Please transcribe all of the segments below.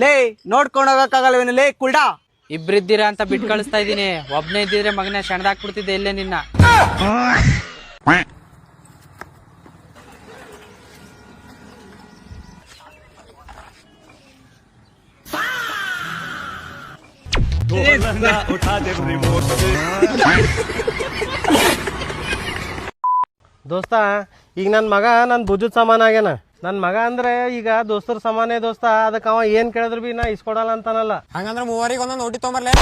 ಲೇ ನೋಡ್ಕೊಂಡು ಹೋಗಕ್ಕಾಗಲ್ವೇನು ಲೇ ಕುಲ್ಡಾ. ಇಬ್ರಿದ್ದೀರಾ ಅಂತ ಬಿಟ್ ಕಳಿಸ್ತಾ ಇದೀನಿ. ಒಬ್ನೇ ಇದ್ದಿದ್ರೆ ಮಗನ ಸೆಣದಾಕ್ಬಿಡ್ತಿದ್ದೆ ಇಲ್ಲೇ ನಿನ್ನ. ದೋಸ್ತ, ಈಗ ನನ್ನ ಮಗ ನನ್ನ ಭುಜದ ಸಮಾನ ಆಗ್ಯಾನ. ನನ್ನ ಮಗ ಅಂದ್ರೆ ಈಗ ದೋಸ್ತರ ಸಮಾನೇ ದೋಸ್ತ. ಅದಕ್ಕೆ ಅವ ಏನ್ ಕೇಳಿದ್ರು ಬಿ ನಾ ಇಸ್ಕೊಡಲ್ಲ ಅಂತಾನಲ್ಲ. ಹಂಗಂದ್ರೆ ಮೂವರಿಗೆ ಒಂದೊಂದು ನೋಟಿ ತೊಗೊಂಬರ್ಲೆ.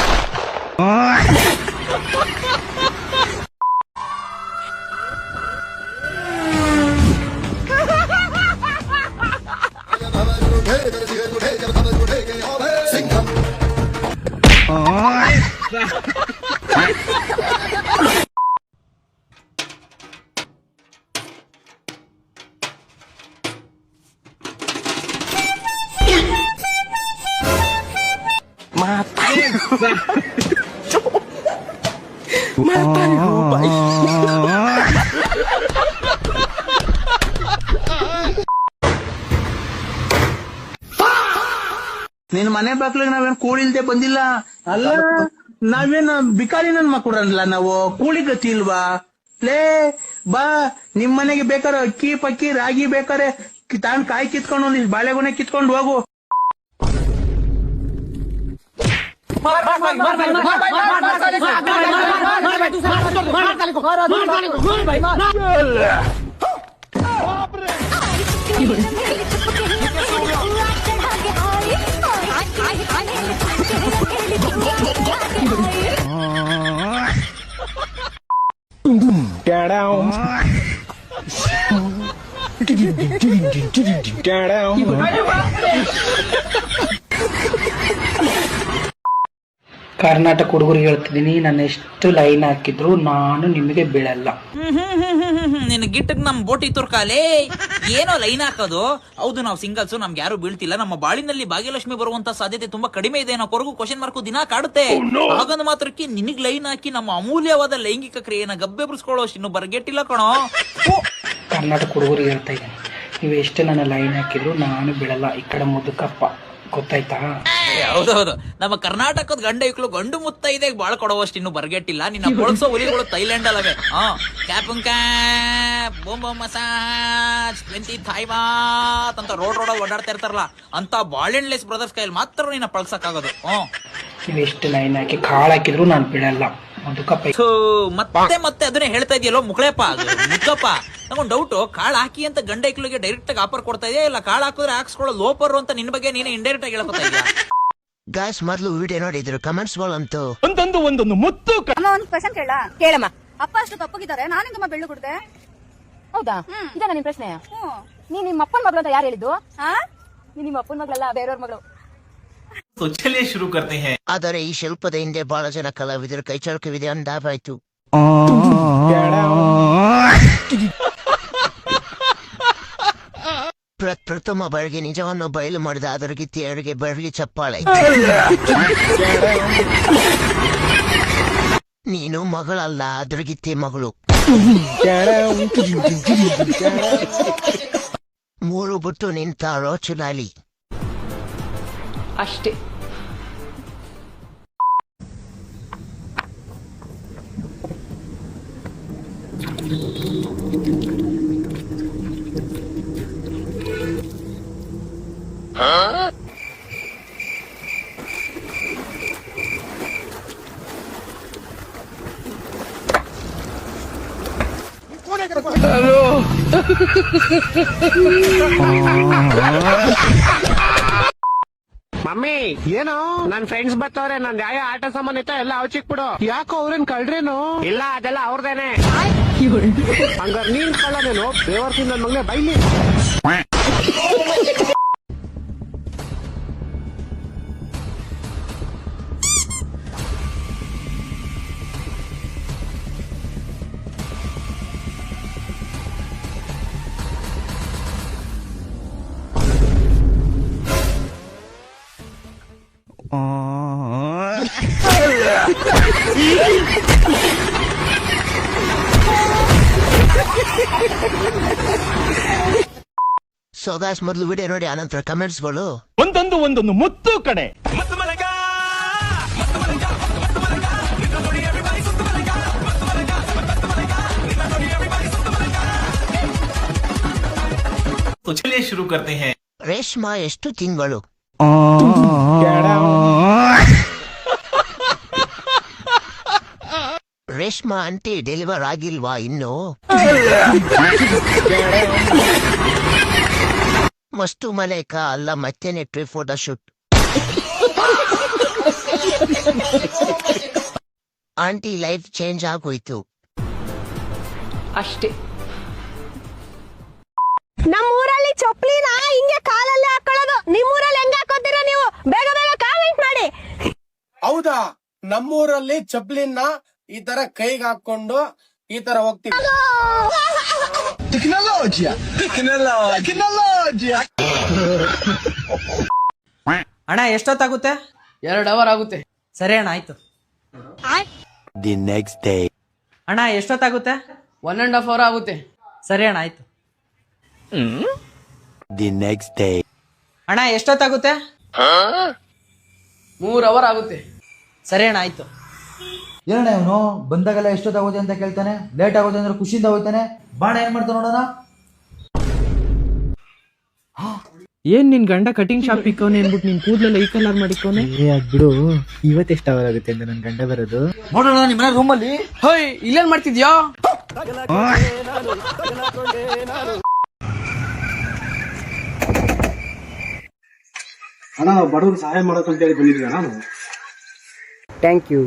ನಿನ್ ಮನೆ ಬಾಗ್ಲಿಗೆ ನಾವೇನ್ ಕೂಳಿಲ್ದೆ ಬಂದಿಲ್ಲ ಅಲ್ಲ. ನಾವೇನ್ ಬಿಕಾರಿ ನನ್ ಮಕ್ಕಳಲ್ಲ, ನಾವು ಕೂಳಿ ಗತಿ ಇಲ್ವಾ? ಲೇ ಬಾ, ನಿಮ್ ಮನೆಗೆ ಬೇಕಾರೆ ಅಕ್ಕಿ ಪಕ್ಕಿ ರಾಗಿ ಬೇಕಾರೆ ತಾಂಡ್ ಕಾಯಿ ಕಿತ್ಕೊಂಡು ಒಂದಿಷ್ಟು ಬಾಳೆಗೊನೆ ಕಿತ್ಕೊಂಡು ಹೋಗು. ಕರ್ನಾಟಕ ಹುಡುಗರಿಗೆ ಹೇಳ್ತಿದ್ದೀನಿ, ನಾನು ಎಷ್ಟು ಲೈನ್ ಹಾಕಿದ್ರು ನಾನು ನಿಮಗೆ ಬೀಳಲ್ಲ. ನಿನ್ ಗಿಟ್ಟಕ್ ನಮ್ ಬೋಟಿ ತುರ್ಕಾಲೆ ಏನೋ ಲೈನ್ ಹಾಕೋದು. ಹೌದು, ನಾವು ಸಿಂಗಲ್ಸ್, ನಮ್ಗೆ ಯಾರು ಬೀಳ್ತಿಲ್ಲ. ನಮ್ಮ ಬಾಳಿನಲ್ಲಿ ಭಾಗ್ಯಲಕ್ಷ್ಮಿ ಬರುವಂತ ಸಾಧ್ಯತೆ ತುಂಬಾ ಕಡಿಮೆ ಇದೆ. ನಾವು ಕೊರಗು ಕ್ವಶನ್ ಮಾರ್ಕು ದಿನ ಕಾಡುತ್ತೆ. ಹಾಗಂದ್ ಮಾತ್ರಕ್ಕೆ ನಿನಗ್ ಲೈನ್ ಹಾಕಿ ನಮ್ಮ ಅಮೂಲ್ಯವಾದ ಲೈಂಗಿಕ ಕ್ರಿಯೆನ ಗಬ್ಬೆಬ್ರಿಸ್ಕೊಳ್ಳೋಷ್ಟು ಇನ್ನು ಬರ್ಗೆಟ್ಟಿಲ್ಲ ಕಣೋ. ಕರ್ನಾಟಕ ಹುಡುಗರಿಗೆ ಹೇಳ್ತಾ ಇದ್ದೀನಿ, ನೀವು ಎಷ್ಟು ನನ್ನ ಲೈನ್ ಹಾಕಿದ್ರು ನಾನು ಬೀಳಲ್ಲ. ಈ ಕಡೆ ಮುದುಕಪ್ಪ, ಗೊತ್ತಾಯ್ತಾ? ಹೌದೌದು, ನಮ್ಮ ಕರ್ನಾಟಕದ ಗಂಡ ಇಕ್ಳು ಗಂಡು ಮುತ್ತೈದೆ ಬಾಳ ಕೊಡುವಷ್ಟು ಇನ್ನು ಬರ್ಗೆಟ್ಟಿಲ್ಲ. ನಿನ್ನ ಬಳಸೋ ಹುಲಿಗಳು ಥೈಲ್ಯಾಂಡ್ ಅಲ್ಲವೇ. ಕ್ಯಾಪ್ ಬೊಂಬೊ ಮಸಾಜ್ 20 ಥಾಯ್ ಬಾತ್ ಅಂತ ರೋಡ್ ಓಡಾಡ್ತಾ ಇರ್ತಾರಲ್ಲ, ಅಂತ ಬಾಳೆಣ್ಲೆಸ್ ಬ್ರದರ್ಸ್ ಕೈಯಲ್ಲಿ ಮಾತ್ರ ನಿನ್ನ ಪಳ್ಸಕ್ಕಾಗೋದು. ನೀವು ಎಷ್ಟು ಲೈನ್ ಹಾಕಿ ಕಾಳು ಹಾಕಿದ್ರು ನಾನು ಬೀಳಲ್ಲ. ಮತ್ತೆ ಮತ್ತೆ ಅದನ್ನೇ ಹೇಳ್ತಾ ಇದೆಯಲ್ಲೋ ಮುಕ್ಳೆಪ್ಪ, ಮುಕ್ಕಪ್ಪ. ನಂಗೊಂದು ಡೌಟ್, ಕಾಳು ಹಾಕಿ ಅಂತ ಗಂಡ ಇಕ್ಳಿಗೆ ಡೈರೆಕ್ಟ್ ಆಗಿ ಆಫರ್ ಕೊಡ್ತಾ ಇದೆಯಾ, ಇಲ್ಲ ಕಾಳು ಹಾಕಿದ್ರೆ ಹಾಕ್ಸ್ಕೊಳ್ಳೋ ಲೋಪರ್ ಅಂತ ನಿನ್ ಬಗ್ಗೆ ನೀನೇ ಇಂಡೈರೆಕ್ಟ್ ಆಗಿ ಹೇಳ್ಕೊತಾ ಇದೆಯಾ? ಗಾಯ್ಸ್, ಮೊದಲು ವಿಡಿಯೋ ನೋಡಿದ್ರು ಕಮೆಂಟ್ಸ್ ಗಳಂತೂ ಒಂದೊಂದು ಮುತ್ತು. ಅಮ್ಮ, ಒಂದು ಕ್ವೆಶ್ಚನ್ ಕೇಳಮ್ಮ. ಅಪ್ಪ ಅಷ್ಟು ತಪ್ಪಗಿದ್ದಾರೆ, ನಾನು ಹಿಂಗಮ್ಮ ಬೆಳ್ಳು ಕೊಡ್ದೆ? ಹೌದಾ? ಇದೇನಾ ನಿನ್ ಪ್ರಶ್ನೆ? ನೀ ನಿಮ್ಮ ಅಪ್ಪನ ಮಗಳು ಅಂತ ಯಾರು ಹೇಳಿದ್ದು? ನೀ ನಿಮ್ಮ ಅಪ್ಪನ ಮಗಳಲ್ಲ, ಬೇರೆಯವ್ರ ಮಗಳು. ಶುರು ಕರ್ತೆ ಹೈ. ಆದರೆ ಈ ಶಿಲ್ಪದ ಹಿಂದೆ ಬಹಳ ಜನ ಕಲಾವಿದರು ಕೈಚಳಕವಿದೆ ಅಂದಾವಾಯ್ತು. ಪ್ರಥಮ ಬಾರಿಗೆ ನಿಜವನ್ನು ಬಯಲು ಮಾಡಿದ ಅದರ ಗಿತ್ತಿಯರಿಗೆ ಬರಲಿ ಚಪ್ಪಾಳೆ. ನೀನು ಮಗಳಲ್ಲ, ಅದರ ಗಿತ್ತಿ ಮಗಳು. 3 ಬಿಟ್ಟು ನಿಂತಾರೋ ಚುನಾಲಿ ಅಷ್ಟೇ. ಮಮ್ಮಿ, ಏನು ನನ್ ಫ್ರೆಂಡ್ಸ್ ಬರ್ತಾವ್ರೆ, ನನ್ ಯಾವ ಆಟ ಸಾಮಾನ್ ಇತ್ತ ಎಲ್ಲ ಅವಚಿಕ್ ಬಿಡು. ಯಾಕೋ ಅವ್ರೇನ್ ಕಳ್ರೇನು? ಇಲ್ಲ, ಅದೆಲ್ಲ ಅವ್ರದೇನೆ. ಹಂಗಾರ ನೀನ್ ಕಳ್ಳನೇನು? ಬೇವರ್ಸಿಂದ ನನ್ ಮಗನೇ ಬೈಲಿ. ಸೊ ಗಾಯ್ಸ್, ಮೊದಲು ವಿಡಿಯೋ ನೋಡಿ ಆನಂತರ ಕಮೆಂಟ್ಸ್ಗಳು. ಒಂದೊಂದು ಮುತ್ತು ಕಡೆ. तो चलिए शुरू करते हैं. ರೇಷ್ಮಾ ಎಷ್ಟು ತಿಂಗಳು? ರೇಷ್ಮಾ ಆಂಟಿ ಡೆಲಿವರ್ ಆಗಿಲ್ವಾ ಇನ್ನು? ಮಸ್ತು ಮಲೇಕ ಅಲ್ಲ, ಮತ್ತೇನೆ trip photo shoot. Aunty life change ಆಗೋಯ್ತು. ಅಷ್ಟೇ. ನಮ್ಮೂರಲ್ಲಿ ಚಪ್ಪಲಿನ ಹಿಂಗೆ ಕಾಲಲ್ಲೇ ಹಾಕೊಳ್ಳೋದು. ನಿಮ್ಮೂರಲ್ಲಿ ಹೆಂಗ್ ಹಾಕೋತೀರಾ ನೀವು? ಬೇಗ ಬೇಗ ಕಾಮೆಂಟ್ ಮಾಡಿ. ಹೌದಾ? ನಮ್ಮೂರಲ್ಲಿ ಚಪ್ಲಿನ ಈ ತರ ಕೈಗೆ ಹಾಕೊಂಡು ಈ ತರ ಹೋಗ್ತೀವಿ. ಅಣ್ಣ ಎಷ್ಟೊತ್ತಾಗುತ್ತೆ? 2 ಅವರ್ ಆಗುತ್ತೆ. ಸರಿ ಅಣ್ಣ ಆಯ್ತು. The next day. ಅಣ್ಣ ಎಷ್ಟೊತ್ತಾಗುತ್ತೆ? 1.5 ಅವರ್ ಆಗುತ್ತೆ. ಸರಿ ಅಣ್ಣ ಆಯ್ತು. The next day. ಅಣ್ಣ ಎಷ್ಟೊತ್ತಾಗುತ್ತೆ? 3 ಅವರ್ ಆಗುತ್ತೆ. ಸರಿ ಅಣ್ಣ ಆಯ್ತು. ಏನಣ್ಣ ಇವನು ಬಂದಾಗೆಲ್ಲ ಎಷ್ಟೊತ್ತಾಗೋದೆ ಅಂತ ಕೇಳ್ತಾನೆ, ಲೇಟ್ ಆಗೋದೆ ಅಂದ್ರೆ ಖುಷಿಯಿಂದ ಹೋಗ್ತಾನೆ. ಬಾಣ ಏನ್ ಮಾಡ್ತಾನೆ ನೋಡೋಣ. ಏನ್ ನಿನ್ ಗಂಡ ಕಟಿಂಗ್ ಶಾಪ್ ಇಕ್ಕವನೆ ಅನ್ಬಿಟ್ಟು ನಿನ್ ಕೂದಲೆಲ್ಲ ಈ ಕಲರ್ ಮಾಡಿಕೋನೆ. ಬಿಡು, ಇವತ್ತೆಷ್ಟು ಅವರ್ ಆಗುತ್ತೆ ಅಂತ ನನ್ ಗಂಡ ಬರೋದು. ನೋಡೋಣ ನಿಮ್ಮ ರೂಮಲ್ಲಿ. ಹೋಯ್, ಇಲ್ಲೇನ್ ಮಾಡ್ತಿದ್ಯಾ? ಅಣ್ಣ, ಬಡವ್ರಿಗೆ ಸಹಾಯ ಮಾಡಕ್ ಅಂತ ಹೇಳಿ ಬಂದಿದ್ದೆ ನಾನು. Thank you.